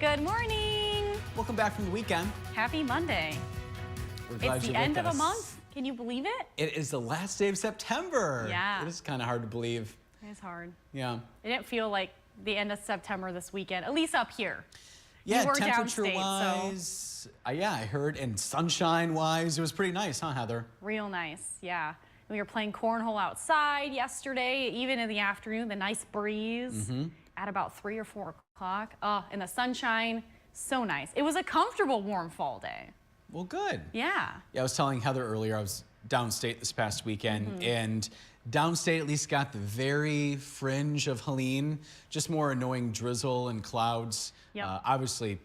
Good morning. Welcome back from the weekend. Happy Monday. We're glad It's the you're with end of a us. month. Can you believe it? It is the last day of September. Yeah. It is kind of hard to believe. It is hard. Yeah. It didn't feel like the end of September this weekend, at least up here. Yeah, You were temperature-wise, yeah, I heard, and sunshine-wise, it was pretty nice, huh, Heather? Real nice, yeah. We were playing cornhole outside yesterday, even in the afternoon, the nice breeze at about 3 or 4 o'clock. Oh, and the sunshine, so nice. It was a comfortable, warm fall day. Well, good. Yeah. Yeah, I was telling Heather earlier, I was downstate this past weekend, and downstate at least got the very fringe of Helene, just more annoying drizzle and clouds. Yep. Obviously,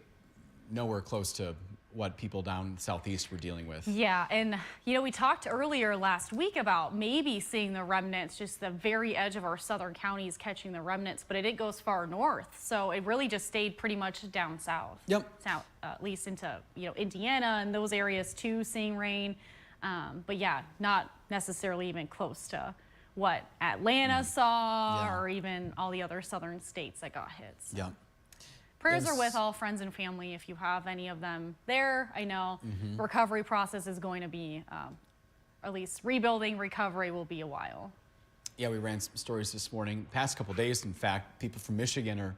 nowhere close to what people down southeast were dealing with. Yeah, and you know, we talked earlier last week about maybe seeing the remnants, just the very edge of our southern counties catching the remnants, but it didn't go as far north. So it really just stayed pretty much down south. Yep. South, at least into, you know, Indiana and those areas too, seeing rain. But yeah, not necessarily even close to what Atlanta saw or even all the other southern states that got hit. So. Yep. Prayers are with all friends and family if you have any of them there. I know recovery process is going to be, at least rebuilding, recovery will be a while. Yeah, we ran some stories this morning. Past couple days, in fact, people from Michigan are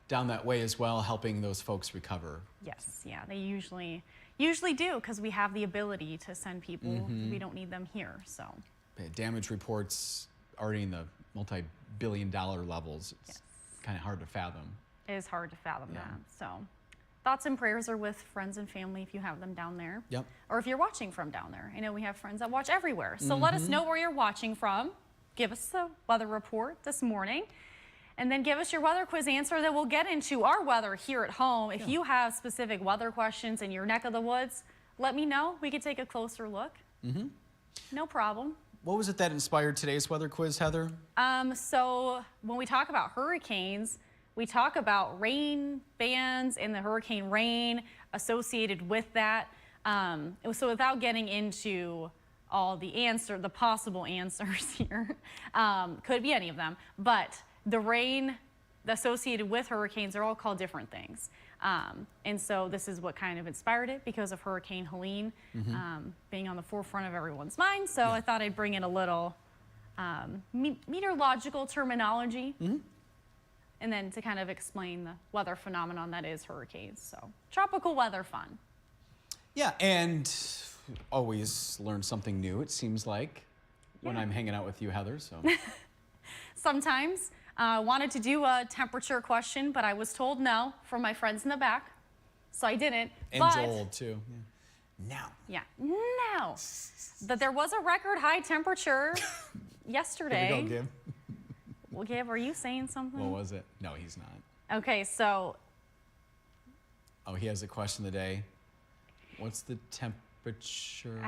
down that way as well, helping those folks recover. Yes, yeah, they usually do because we have the ability to send people. We don't need them here, so. Damage reports already in the multi-billion-dollar levels. It's kind of hard to fathom. It is hard to fathom that. So thoughts and prayers are with friends and family if you have them down there. Yep. Or if you're watching from down there. I know we have friends that watch everywhere. So let us know where you're watching from. Give us the weather report this morning. And then give us your weather quiz answer that we'll get into our weather here at home. If you have specific weather questions in your neck of the woods, let me know. We could take a closer look. No problem. What was it that inspired today's weather quiz, Heather? So when we talk about hurricanes, we talk about rain bands and the hurricane rain associated with that. So without getting into all the possible answers here, could be any of them, but the rain associated with hurricanes are all called different things. And so this is what kind of inspired it because of Hurricane Helene being on the forefront of everyone's mind. So I thought I'd bring in a little meteorological terminology. And then to kind of explain the weather phenomenon that is hurricanes. So tropical weather fun. Yeah, and always learn something new, it seems like, when I'm hanging out with you, Heather. So sometimes wanted to do a temperature question, but I was told no from my friends in the back, so I didn't. And Joel too. No. But there was a record high temperature yesterday. Here we go, Gib. Well, Gib, are you saying something? What was it? No, he's not. Okay, so. Oh, he has a question of the day. What's the temperature?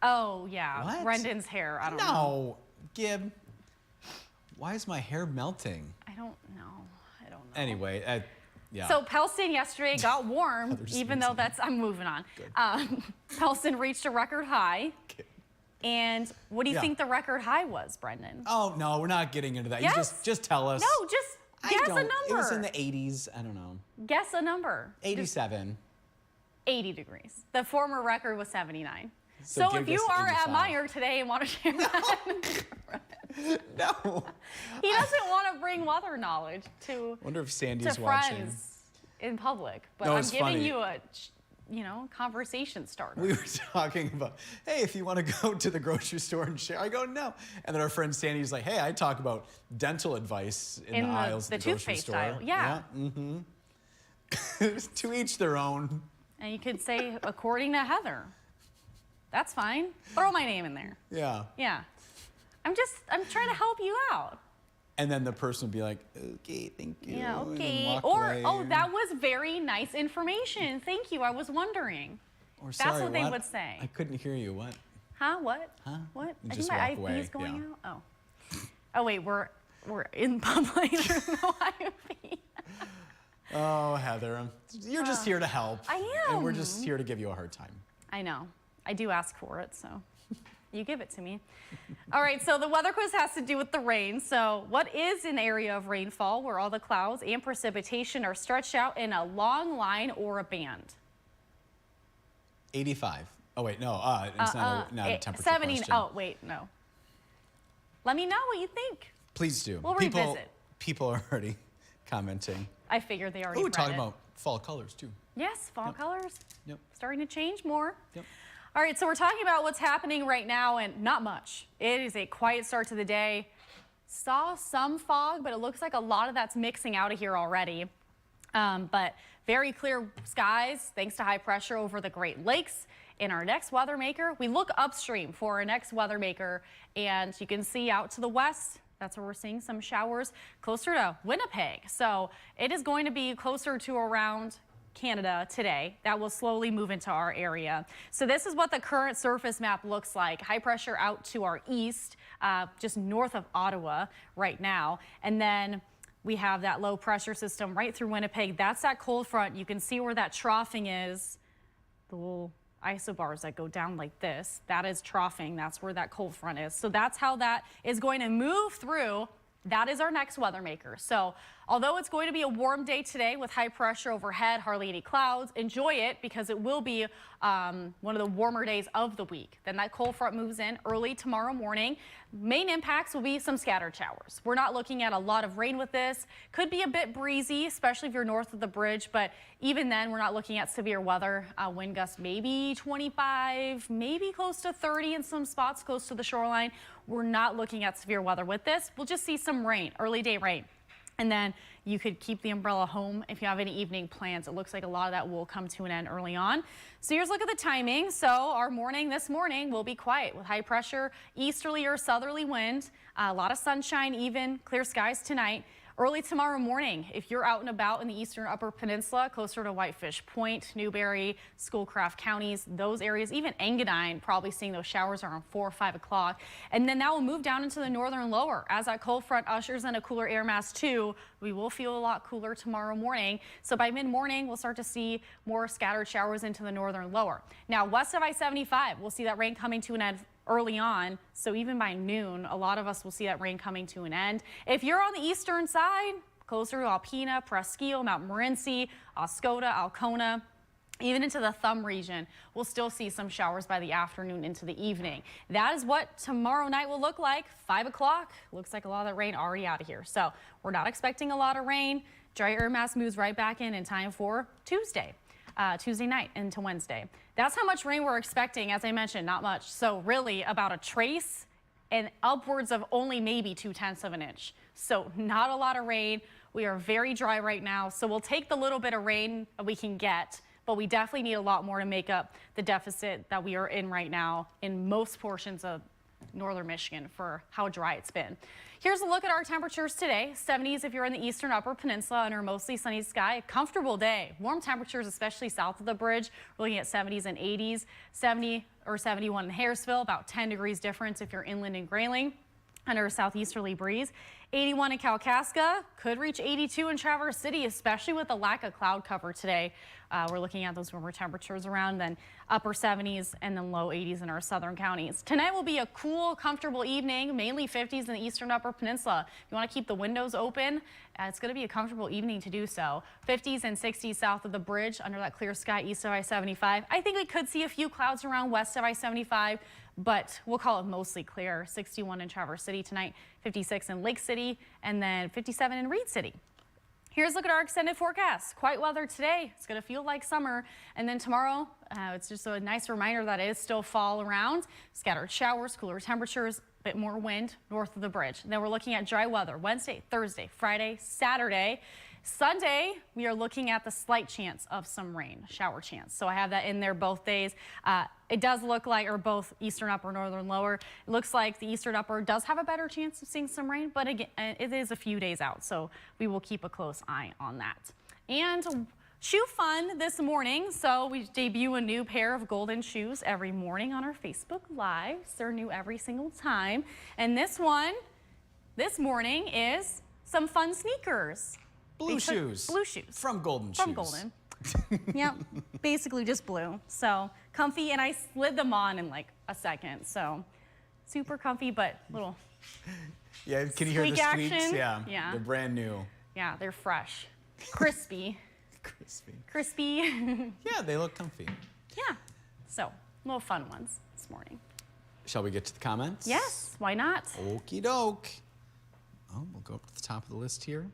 Oh, yeah. What? Brendan's hair. I don't know. No, Gib. Why is my hair melting? I don't know. Anyway, yeah. So Pelston yesterday got warm, even though I'm moving on. Pelston reached a record high. And what do you think the record high was, Brendan? Oh, no, we're not getting into that. Yes? You just tell us. No, just guess a number. It was in the 80s. I don't know. Guess a number. 87. 80 degrees. The former record was 79. So if you are at Meyer today and want to share that. No. He doesn't want to bring weather knowledge to wonder if Sandy's friends watching in public. But no, I'm giving funny. you a conversation starter. We were talking about, hey, if you want to go to the grocery store and share, I go, no. And then our friend Sandy's like, hey, I talk about dental advice in the aisles of the grocery store. Aisle. Yeah. To each their own. And you could say, according to Heather. That's fine. Throw my name in there. Yeah. Yeah. I'm trying to help you out. And then the person would be like, okay, thank you. Yeah, and okay. walk Or, away. oh, that was very nice information. Thank you. I was wondering. Or, That's sorry, what they would say. I couldn't hear you. What? Huh? What? Huh? What? You I just think my walk away. IFB is going out. Oh. Oh wait, we're in public. There's no IFB. Oh, Heather, you're just here to help. I am. And we're just here to give you a hard time. I know. I do ask for it, so. You give it to me. All right, so the weather quiz has to do with the rain. So what is an area of rainfall where all the clouds and precipitation are stretched out in a long line or a band? 85. Oh, wait, no, it's not a temperature 70. question. Oh, wait, no. Let me know what you think. Please do. We'll revisit. People are already commenting. I figured they already Oh, read talking it. about fall colors, too. Yes, fall colors. Yep. Starting to change more. Yep. All right, so we're talking about what's happening right now, and not much. It is a quiet start to the day. Saw some fog, but it looks like a lot of that's mixing out of here already. But very clear skies thanks to high pressure over the Great Lakes. In our next weather maker, we look upstream for our next weather maker, and you can see out to the west, that's where we're seeing some showers closer to Winnipeg. So it is going to be closer to around Canada today. That will slowly move into our area. So this is what the current surface map looks like. High pressure out to our east, just north of Ottawa right now. And then we have that low pressure system right through Winnipeg. That's that cold front. You can see where that troughing is. The little isobars that go down like this, that is troughing. That's where that cold front is. So that's how that is going to move through. That is our next weather maker. So although it's going to be a warm day today with high pressure overhead, hardly any clouds, enjoy it because it will be one of the warmer days of the week. Then that cold front moves in early tomorrow morning. Main impacts will be some scattered showers. We're not looking at a lot of rain with this. Could be a bit breezy, especially if you're north of the bridge, but even then we're not looking at severe weather. Wind gusts maybe 25, maybe close to 30 in some spots close to the shoreline. We're not looking at severe weather with this. We'll just see some rain, early day rain. And then you could keep the umbrella home if you have any evening plans. It looks like a lot of that will come to an end early on. So here's a look at the timing. So our morning this morning will be quiet with high pressure, easterly or southerly wind, a lot of sunshine, even clear skies tonight. Early tomorrow morning, if you're out and about in the eastern upper peninsula, closer to Whitefish Point, Newberry, Schoolcraft counties, those areas, even Engadine, probably seeing those showers around 4 or 5 o'clock. And then that will move down into the northern lower. As that cold front ushers in a cooler air mass too, we will feel a lot cooler tomorrow morning. So by mid-morning, we'll start to see more scattered showers into the northern lower. Now, west of I-75, we'll see that rain coming to an end early on, so even by noon, a lot of us will see that rain coming to an end. If you're on the eastern side, closer to Alpena, Presqu'île, Mount Morency, Oscoda, Alcona, even into the Thumb region, we'll still see some showers by the afternoon into the evening. That is what tomorrow night will look like. 5 o'clock, looks like a lot of that rain already out of here. So we're not expecting a lot of rain. Dry air mass moves right back in time for Tuesday night into Wednesday. That's how much rain we're expecting. As I mentioned, not much. So really about a trace and upwards of only maybe 2/10 of an inch. So not a lot of rain. We are very dry right now. So we'll take the little bit of rain that we can get, but we definitely need a lot more to make up the deficit that we are in right now in most portions of northern Michigan for how dry it's been. Here's a look at our temperatures today. 70s if you're in the eastern upper peninsula under mostly sunny sky. A comfortable day. Warm temperatures, especially south of the bridge. We're looking at 70s and 80s. 70 or 71 in Harrisville, about 10 degrees difference if you're inland in Grayling under a southeasterly breeze. 81 in Kalkaska, could reach 82 in Traverse City, especially with the lack of cloud cover today. We're looking at those warmer temperatures around, then upper 70s and then low 80s in our southern counties. Tonight will be a cool, comfortable evening, mainly 50s in the eastern upper peninsula. If you want to keep the windows open, it's going to be a comfortable evening to do so. 50s and 60s south of the bridge under that clear sky east of I-75. I think we could see a few clouds around west of I-75, but we'll call it mostly clear. 61 in Traverse City tonight, 56 in Lake City, and then 57 in Reed City. Here's a look at our extended forecast. Quiet weather today. It's going to feel like summer. And then tomorrow, it's just a nice reminder that it is still fall around. Scattered showers, cooler temperatures, a bit more wind north of the bridge. Then we're looking at dry weather Wednesday, Thursday, Friday, Saturday. Sunday, we are looking at the slight chance of some rain, shower chance. So I have that in there both days. It does look like, or both eastern upper, northern lower. It looks like the eastern upper does have a better chance of seeing some rain, but again, it is a few days out. So we will keep a close eye on that. And shoe fun this morning. So we debut a new pair of golden shoes every morning on our Facebook Lives. They're new every single time. And this one, this morning is some fun sneakers. Blue shoes. Blue shoes. From Golden Shoes. From Golden. Yep, basically just blue. So comfy, and I slid them on in like a second. So super comfy, but little, Yeah, can you hear the squeak squeaks? action? Yeah, Yeah. they're brand new. yeah, they're fresh, crispy, Crispy. crispy. Yeah, they look comfy. Yeah, so little fun ones this morning. Shall we get to the comments? Yes, why not? Okie doke. Oh, we'll go up to the top of the list here.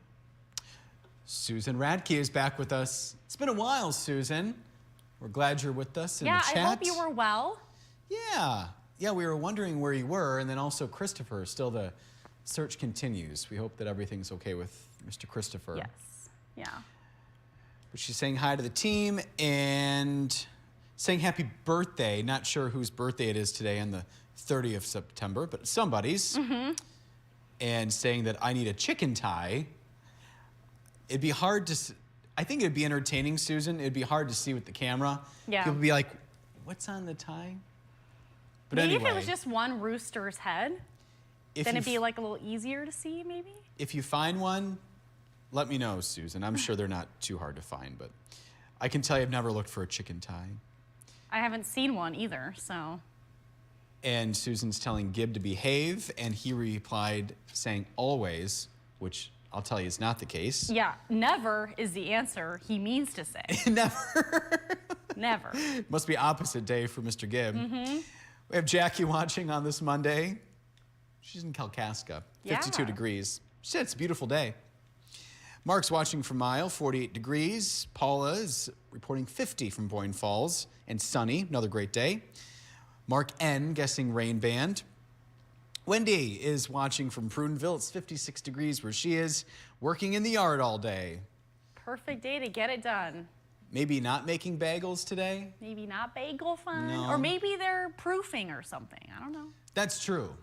Susan Radke is back with us. It's been a while, Susan. We're glad you're with us in Yeah, the chat. I hope you were well. Yeah. Yeah, we were wondering where you were, and then also Christopher. Still the search continues. We hope that everything's okay with Mr. Christopher. Yes, yeah. But she's saying hi to the team and saying happy birthday. Not sure whose birthday it is today on the 30th of September, but somebody's. And saying that I need a chicken tie. It'd be hard to, I think it'd be entertaining, Susan. It'd be hard to see with the camera. Yeah. People would be like, what's on the tie? But Maybe anyway, if it was just one rooster's head, if then you it'd be like a little easier to see, maybe? if you find one, let me know, Susan. I'm sure they're not too hard to find, but I can tell you I've never looked for a chicken tie. I haven't seen one either, so. And Susan's telling Gib to behave, and he replied saying always, which I'll tell you is not the case. Yeah, never is the answer he means to say. Never. Never. Must be opposite day for Mr. Gibb. We have Jackie watching on this Monday. She's in Kalkaska, 52 Yeah. degrees. She said it's a beautiful day. Mark's watching from Mile, 48 degrees. Paula is reporting 50 from Boyne Falls, and sunny, another great day. Mark N guessing rain band. Wendy is watching from Pruneville. It's 56 degrees where she is, working in the yard all day. Perfect day to get it done. Maybe not making bagels today? Maybe not bagel fun. No. Or maybe they're proofing or something. I don't know. That's true.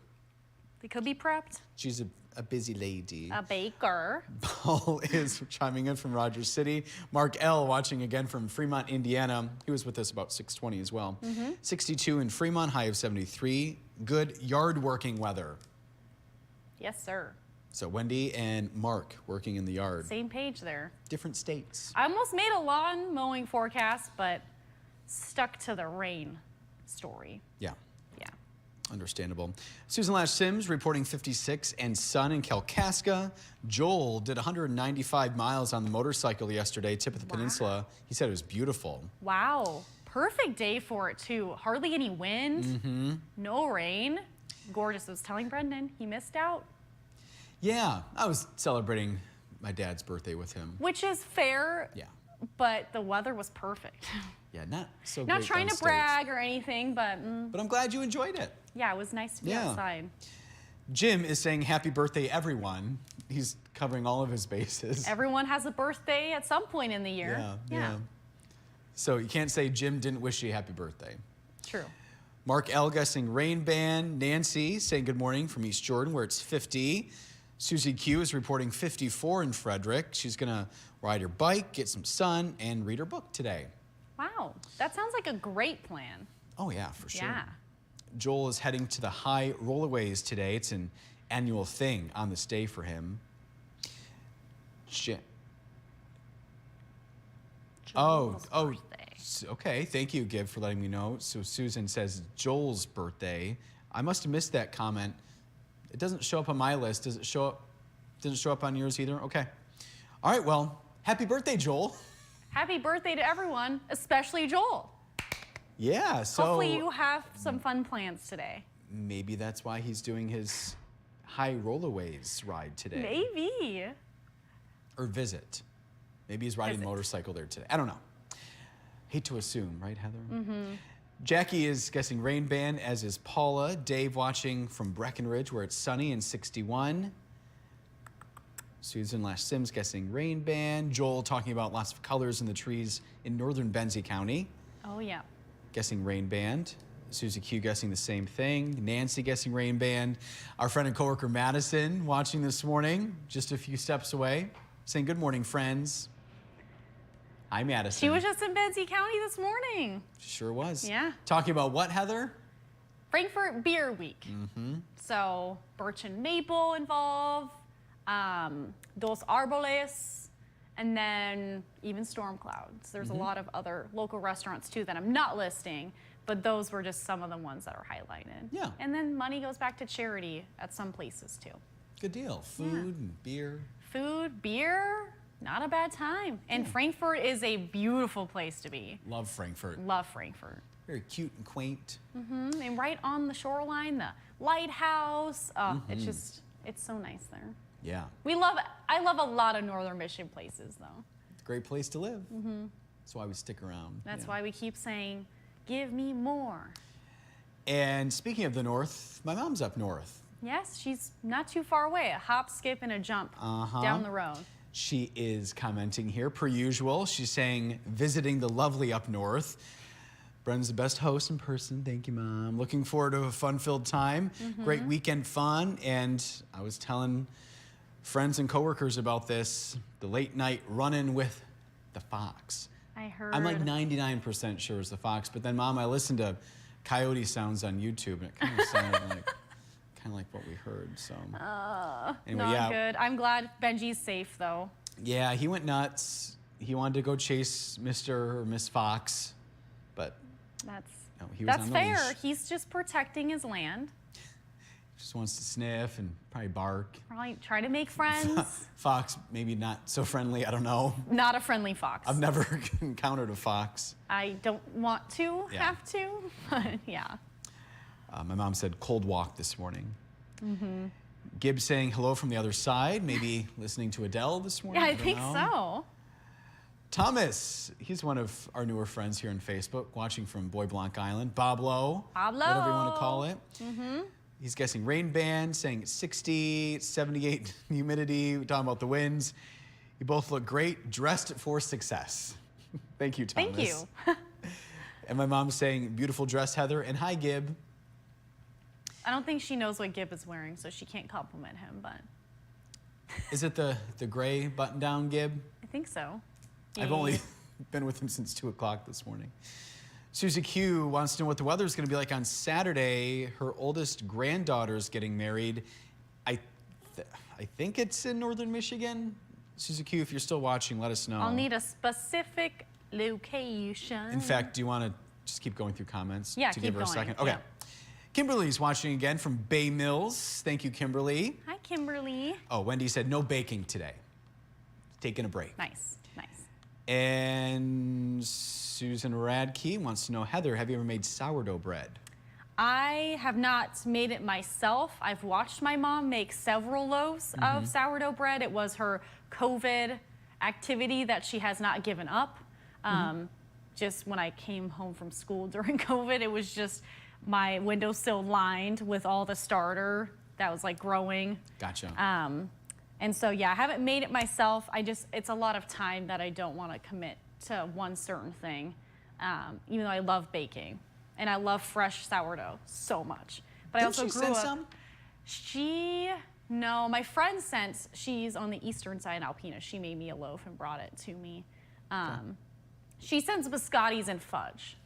They could be prepped. She's a busy lady. A baker. Paul is chiming in from Rogers City. Mark L watching again from Fremont, Indiana. He was with us about 6:20 as well. 62 in Fremont, high of 73. Good yard working weather. Yes, sir. So Wendy and Mark working in the yard. Same page there. Different states. I almost made a lawn mowing forecast, but stuck to the rain story. Yeah, Yeah. understandable. Susan Lash Sims reporting 56 and sun in Kalkaska. Joel did 195 miles on the motorcycle yesterday, tip of the peninsula. He said it was beautiful. Wow. Perfect day for it, too. Hardly any wind. No rain. Gorgeous. I was telling Brendan, he missed out. Yeah, I was celebrating my dad's birthday with him. Which is fair, Yeah. but the weather was perfect. Yeah, not so Not great trying to downstate. brag or anything, but But I'm glad you enjoyed it. yeah, it was nice to be Yeah. outside. Jim is saying happy birthday, everyone. He's covering all of his bases. Everyone has a birthday at some point in the year. Yeah. So you can't say Jim didn't wish you happy birthday. True. Mark L guessing rain band. Nancy saying good morning from East Jordan where it's 50. Susie Q is reporting 54 in Frederick. She's gonna ride her bike, get some sun, and read her book today. Wow, that sounds like a great plan. Oh yeah, for sure. Yeah. Joel is heading to the high rollaways today. It's an annual thing on this day for him. Joel's birthday. Okay. Thank you, Gib, for letting me know. So Susan says Joel's birthday. I must have missed that comment. It doesn't show up on my list. Does it show up? Didn't show up on yours either? Okay. All right, well, happy birthday, Joel. Happy birthday to everyone, especially Joel. Yeah, so Hopefully you have some fun plans today. maybe that's why he's doing his high rollaways ride today. Maybe. Or visit. Maybe he's riding a Visit. motorcycle there today. I don't know. Hate to assume, right, Heather? Jackie is guessing rain band, as is Paula. Dave watching from Breckenridge, where it's sunny and 61. Susan Lash Sims guessing rain band. Joel talking about lots of colors in the trees in northern Benzie County, Oh, yeah. guessing rain band. Susie Q guessing the same thing. Nancy guessing rain band. Our friend and coworker Madison watching this morning, just a few steps away, saying good morning, friends. Hi, Madison. She was just in Benzie County this morning. She sure was. Yeah. Talking about what, Heather? Frankfurt Beer Week. So Birch and Maple involved, Dos Arboles, and then even Storm Clouds. There's a lot of other local restaurants too that I'm not listing, But those were just some of the ones that are highlighted. Yeah. And then money goes back to charity at some places too. Good deal. Food and beer. Food, beer, not a bad time. And Frankfurt is a beautiful place to be. Love Frankfurt. Love Frankfurt. Very cute and quaint. And right on the shoreline, the lighthouse. Oh, it's so nice there. Yeah. I love a lot of Northern Michigan places though. It's a great place to live. That's why we stick around. That's why we keep saying, give me more. And speaking of the north, my mom's up north. Yes, she's not too far away. A hop, skip, and a jump down the road. She is commenting here, per usual. She's saying, visiting the lovely up north. Brendan's the best host in person. Thank you, Mom. Looking forward to a fun-filled time. Great weekend fun. And I was telling friends and coworkers about this, the late night run-in with the fox. I heard. I'm like 99% sure it's the fox, but then, Mom, I listened to coyote sounds on YouTube, and it kind of sounded like what we heard. So anyway, not good. I'm glad Benji's safe though. Yeah, he went nuts. He wanted to go chase Mr. or Miss Fox, but he was that's on the fair. leash. He's just protecting his land. Just wants to sniff and probably bark. Probably try to make friends. Fox, maybe not so friendly. I don't know. Not a friendly fox. I've never encountered a fox. I don't want to have to, but yeah. My mom said cold walk this morning. Gibbs saying hello from the other side, maybe listening to Adele this morning. Yeah, I don't think know. so. Thomas, he's one of our newer friends here on Facebook, watching from Bois Blanc Island. Pablo, Pablo. whatever you want to call it. He's guessing rain band, saying it's 60, 78 humidity. We're talking about the winds. You both look great, dressed for success. Thank you, Thomas. Thank you. And my mom's saying, beautiful dress, Heather, and hi, Gib. I don't think she knows what Gib is wearing, so she can't compliment him, but Is it the gray button-down Gib? I think so. I've only been with him since 2 o'clock this morning. Susie Q wants to know what the weather is going to be like on Saturday. Her oldest granddaughter is getting married. I think it's in northern Michigan. Susie Q, if you're still watching, let us know. I'll need a specific location. In fact, do you want to just keep going through comments? Yeah, to keep give her a going, second? Okay. yeah. Kimberly's watching again from Bay Mills. Thank you, Kimberly. Hi, Kimberly. Oh, Wendy said no baking today. Taking a break. Nice. And Susan Radke wants to know, Heather, have you ever made sourdough bread? I have not made it myself. I've watched my mom make several loaves of sourdough bread. It was her COVID activity that she has not given up. Just when I came home from school during COVID, it was just my windowsill lined with all the starter that was like growing. Gotcha. And so, yeah, I haven't made it myself. It's a lot of time that I don't want to commit to one certain thing, even though I love baking. And I love fresh sourdough so much. But I also grew up. No, my friend sent, she's on the eastern side in Alpena. She made me a loaf and brought it to me. She sends biscottis and fudge.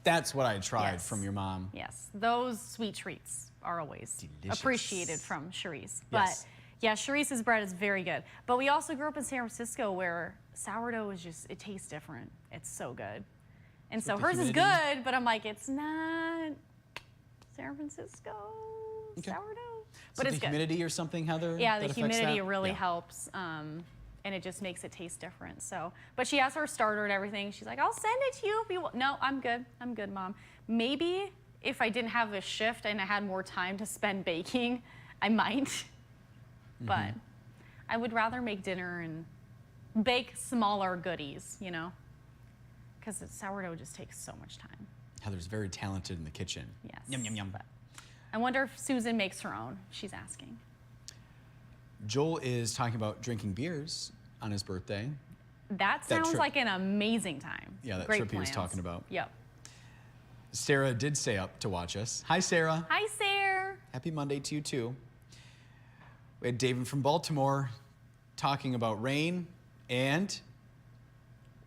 That's what I tried Yes. from your mom. Yes, those sweet treats are always Delicious. appreciated from Charisse. Yes. But yeah, Charisse's bread is very good. But we also grew up in San Francisco where sourdough is just, it tastes different. It's so good. And so the hers is humidity? good, but I'm like, it's not San Francisco sourdough. But Is it's it the good. humidity or something, Heather? Yeah, that the affects humidity that? really Yeah. helps. And it just makes it taste different. So, but she has her starter and everything. She's like, I'll send it to you if you want. No, I'm good. I'm good, Mom. Maybe if I didn't have a shift and I had more time to spend baking, I might. But I would rather make dinner and bake smaller goodies, you know? Because sourdough just takes so much time. Heather's very talented in the kitchen. Yes. Yum, yum, yum. But I wonder if Susan makes her own. She's asking. Joel is talking about drinking beers on his birthday. That sounds trip. like an amazing time. Yeah, that Great trip he was plans. talking about. Yep. Sarah did stay up to watch us. Hi, Sarah. Hi, Sarah. Happy Monday to you, too. We had David from Baltimore talking about rain and...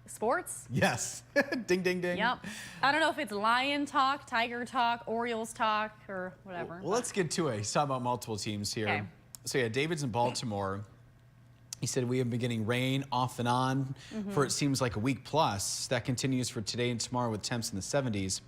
Sports? Yes. Ding, ding, ding. Yep. I don't know if it's lion talk, tiger talk, Orioles talk, or whatever. Well, let's get to it. He's talking about multiple teams here. Okay. So, yeah, David's in Baltimore. He said we have been getting rain off and on for it seems like a week plus. That continues for today and tomorrow with temps in the 70s.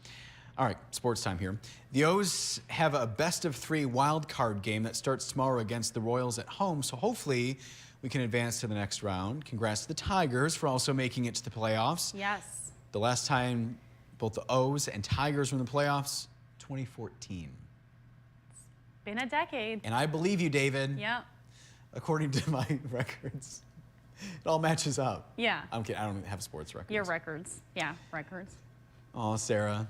All right, sports time here. The O's have a best-of-3 wild card game that starts tomorrow against the Royals at home, so hopefully we can advance to the next round. Congrats to the Tigers for also making it to the playoffs. Yes. The last time both the O's and Tigers were in the playoffs, 2014. Been a decade. And I believe you, David. Yep. According to my records, it all matches up. Yeah. I'm kidding. I don't have sports records. Your records. Yeah, records. Oh, Sarah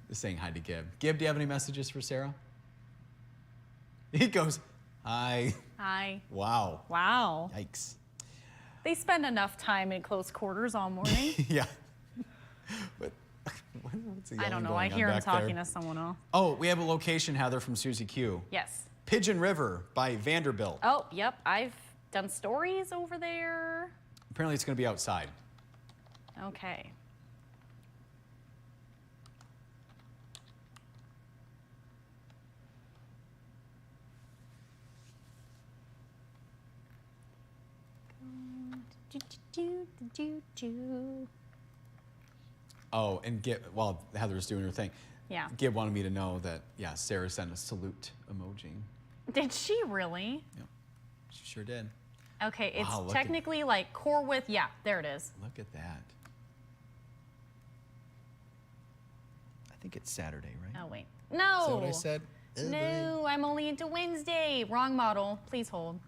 is saying hi to Gib. Gib, do you have any messages for Sarah? He goes, hi. Hi. Wow. Wow. Yikes. They spend enough time in close quarters all morning. Yeah. But what's the I don't yelling know. going I on hear him back talking there? to someone else. Oh, we have a location, Heather, from Susie Q. Yes. Pigeon River by Vanderbilt. Oh, yep. I've done stories over there. Apparently it's going to be outside. Okay. Oh, and Gib, while Heather's doing her thing, Yeah. Gib wanted me to know that, yeah, Sarah sent a salute emoji. Did she really? Yep, she sure did. Okay, it's Wow, look technically like core width. Yeah, there it is. Look at that. I think it's Saturday, right? Oh, wait. No. Is that what I said? No, I'm only into Wednesday. Wrong model. Please hold.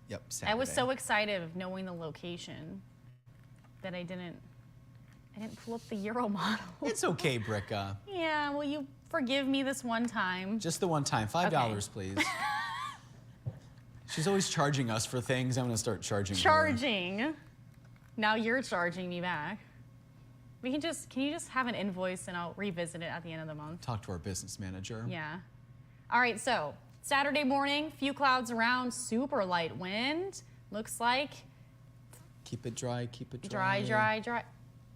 Yep, Saturday. I was so excited of knowing the location that I didn't pull up the Euro model. It's okay, Bricca. Yeah, will you forgive me this one time? Just the one time. $5, please. She's always charging us for things. I'm going to start charging her. Charging. Now you're charging me back. Can you just have an invoice and I'll revisit it at the end of the month? Talk to our business manager. Yeah. All right, so Saturday morning, few clouds around, super light wind. Looks like Keep it dry, keep it dry. dry.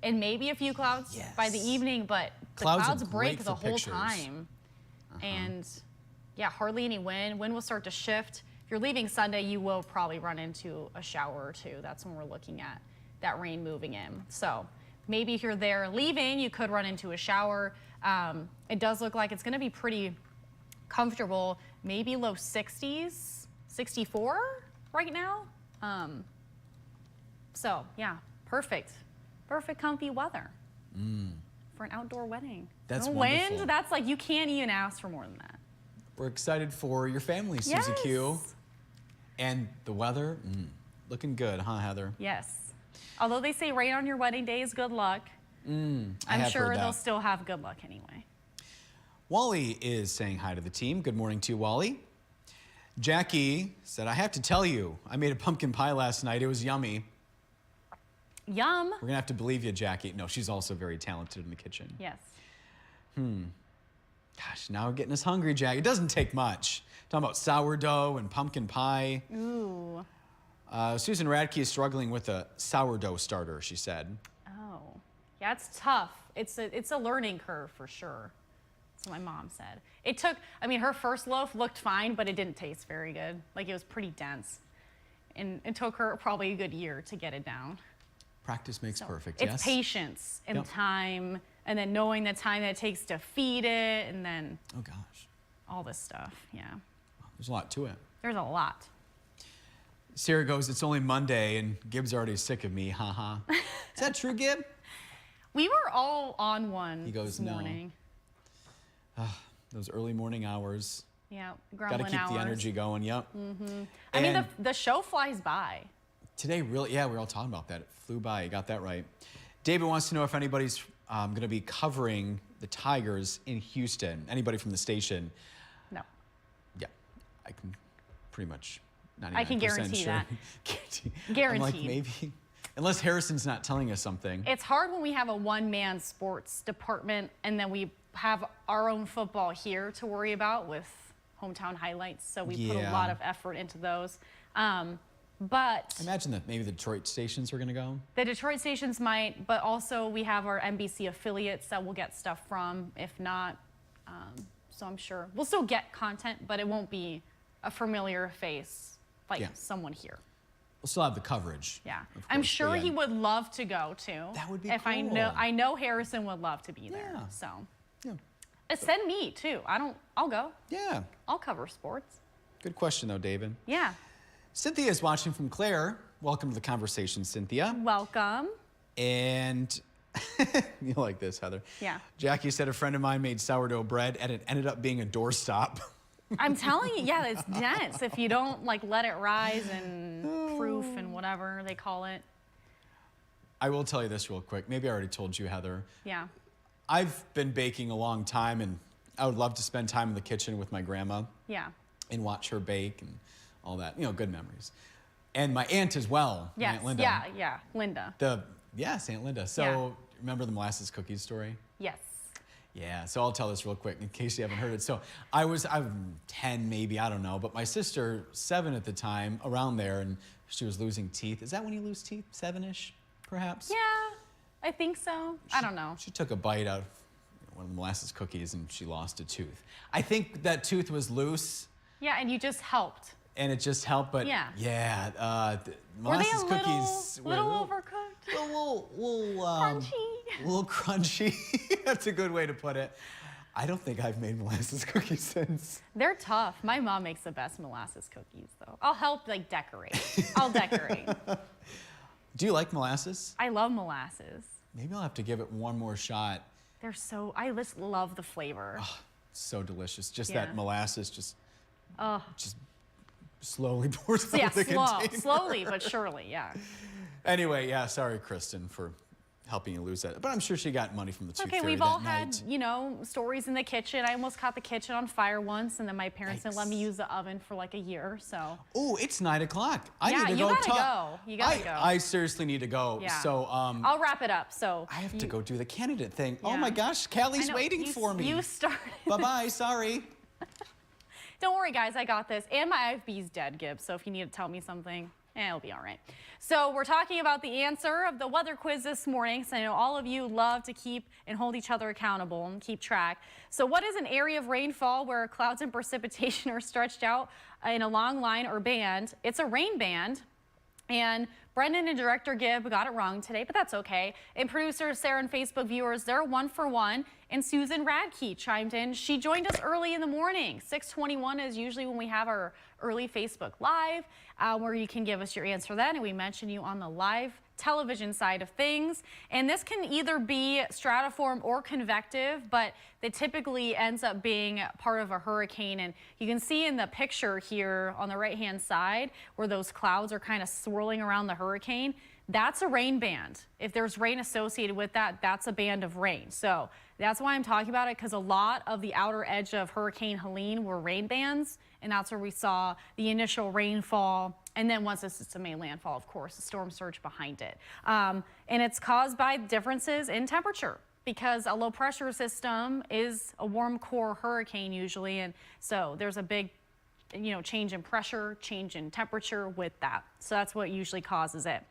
And maybe a few clouds by the Yes. evening, but the Clouds are clouds break great the for whole pictures. time. And yeah, hardly any wind. Wind will start to shift. If you're leaving Sunday, you will probably run into a shower or two. That's when we're looking at that rain moving in. So maybe if you're there leaving, you could run into a shower. It does look like it's going to be pretty comfortable, maybe low 60s, 64 right now. So yeah, perfect comfy weather for an outdoor wedding. That's no wonderful. wind, that's like, you can't even ask for more than that. We're excited for your family, Susie Q. And the weather, looking good, huh, Heather? Yes. Although they say rain on your wedding day is good luck, I I'm have sure heard they'll that. still have good luck anyway. Wally is saying hi to the team. Good morning to you, Wally. Jackie said, I have to tell you, I made a pumpkin pie last night. It was yummy. Yum. We're going to have to believe you, Jackie. No, she's also very talented in the kitchen. Yes. Gosh, now we're getting us hungry, Jackie. It doesn't take much. Talking about sourdough and pumpkin pie. Ooh. Susan Radke is struggling with a sourdough starter, she said. Oh. Yeah, it's tough. It's a learning curve for sure. That's what my mom said. It took, her first loaf looked fine, but it didn't taste very good. Like, it was pretty dense. And it took her probably a good year to get it down. Practice makes perfect, It's yes? patience and Yep. time, and then knowing the time that it takes to feed it, and then Oh, gosh. all this stuff. Yeah. There's a lot to it. There's a lot. Sarah goes, it's only Monday, and Gib's already sick of me, haha. Is that true, Gib? We were all on one He goes, this "No." morning. Those early morning hours. Yeah, Got grumbling to keep hours. the energy going, yep. I mean, And the show flies by. today, really, yeah, we were all talking about that. It flew by. You got that right. David wants to know if anybody's going to be covering the Tigers in Houston. Anybody from the station? No. Yeah, I can pretty much 99% I can guarantee sure. that. I'm like, Guaranteed. maybe. Unless Harrison's not telling us something. It's hard when we have a one-man sports department and then we have our own football here to worry about with hometown highlights. So we put a Yeah. lot of effort into those. But I imagine that maybe the Detroit stations are going to go. the Detroit stations might, but also we have our NBC affiliates that we'll get stuff from, if not. So I'm sure we'll still get content, but it won't be a familiar face like Yeah. someone here. we'll still have the coverage. Yeah, of course, I'm but sure yeah. he would love to go too. That would be if cool. I know Harrison would love to be there. Yeah. So Yeah. send me too. I'll go. Yeah. I'll cover sports. Good question though, David. Yeah. Cynthia is watching from Claire. Welcome to the conversation, Cynthia. Welcome. And you like this, Heather. Yeah. Jackie said a friend of mine made sourdough bread and it ended up being a doorstop. I'm telling you, yeah, it's dense if you don't like let it rise and proof and whatever they call it. I will tell you this real quick. Maybe I already told you, Heather. Yeah. I've been baking a long time and I would love to spend time in the kitchen with my grandma. Yeah. And watch her bake and all that, good memories. And my aunt as well, my Yes. Aunt Linda. Yeah. Linda. Yes, Aunt Linda. So Yeah. remember the molasses cookies story? Yes. Yeah, so I'll tell this real quick in case you haven't heard it. So I'm 10 maybe, I don't know, but my sister, 7 at the time, around there, and she was losing teeth. Is that when you lose teeth? 7-ish, perhaps? Yeah, I think so. I don't know. She took a bite out of one of the molasses cookies and she lost a tooth. I think that tooth was loose. Yeah, and you just helped. And it just helped, but yeah, the were they molasses a cookies were little overcooked? Crunchy. A little crunchy. That's a good way to put it. I don't think I've made molasses cookies since. They're tough. My mom makes the best molasses cookies, though. I'll help decorate. I'll decorate. Do you like molasses? I love molasses. Maybe I'll have to give it one more shot. I just love the flavor. Oh, so delicious. Just Yeah. that molasses just slowly pours out Yeah, of the container. slowly but surely, yeah. Anyway, yeah, sorry, Kristen, for helping you lose that. But I'm sure she got money from the tooth Okay, fairy we've that all night. had, stories in the kitchen. I almost caught the kitchen on fire once, and then my parents didn't let me Yikes. use the oven for like a year, so. Oh, it's 9 o'clock. I Yeah, need to you go gotta talk. go. You gotta go. I seriously need to go. Yeah. So I'll wrap it up, so. I have to go do the candidate thing. Oh Yeah. my gosh, I Callie's know, waiting for me. You started. Bye-bye, sorry. Don't worry, guys, I got this. And my IFB's dead, Gibbs, so if you need to tell me something, it'll be all right. So we're talking about the answer of the weather quiz this morning, so I know all of you love to keep and hold each other accountable and keep track. So what is an area of rainfall where clouds and precipitation are stretched out in a long line or band? It's a rain band. And Brendan and director Gibb got it wrong today, but that's okay. And producers Sarah and Facebook viewers, they're 1 for 1. And Susan Radke chimed in. She joined us early in the morning. 6:21 is usually when we have our early Facebook Live, where you can give us your answer then. And we mention you on the live television side of things. And this can either be stratiform or convective, but it typically ends up being part of a hurricane. And you can see in the picture here on the right-hand side where those clouds are kind of swirling around the hurricane. That's a rain band. If there's rain associated with that, that's a band of rain. So that's why I'm talking about it, because a lot of the outer edge of Hurricane Helene were rain bands, and that's where we saw the initial rainfall. And then once the system made landfall, of course, the storm surge behind it. And it's caused by differences in temperature, because a low pressure system is a warm core hurricane usually. And so there's a big change in pressure, change in temperature with that. So that's what usually causes it.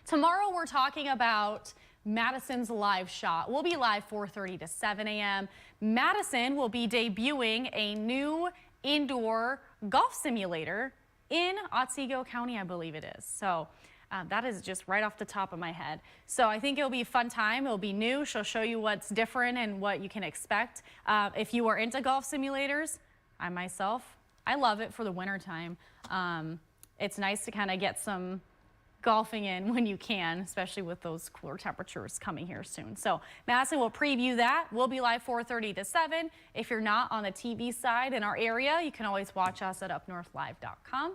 Tomorrow we're talking about Madison's live shot. We'll be live 4:30 to 7 a.m. Madison will be debuting a new indoor golf simulator in Otsego County, I believe it is. So that is just right off the top of my head. So I think it'll be a fun time. It'll be new. She'll show you what's different and what you can expect. If you are into golf simulators, I myself, I love it for the winter time. It's nice to kind of get some golfing in when you can, especially with those cooler temperatures coming here soon. So Madison will preview that. We'll be live 4:30 to 7. If you're not on the TV side in our area, you can always watch us at upnorthlive.com.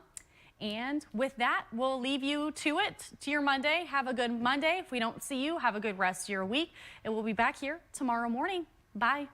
And with that, we'll leave you to your Monday. Have a good Monday. If we don't see you, have a good rest of your week. And we'll be back here tomorrow morning. Bye.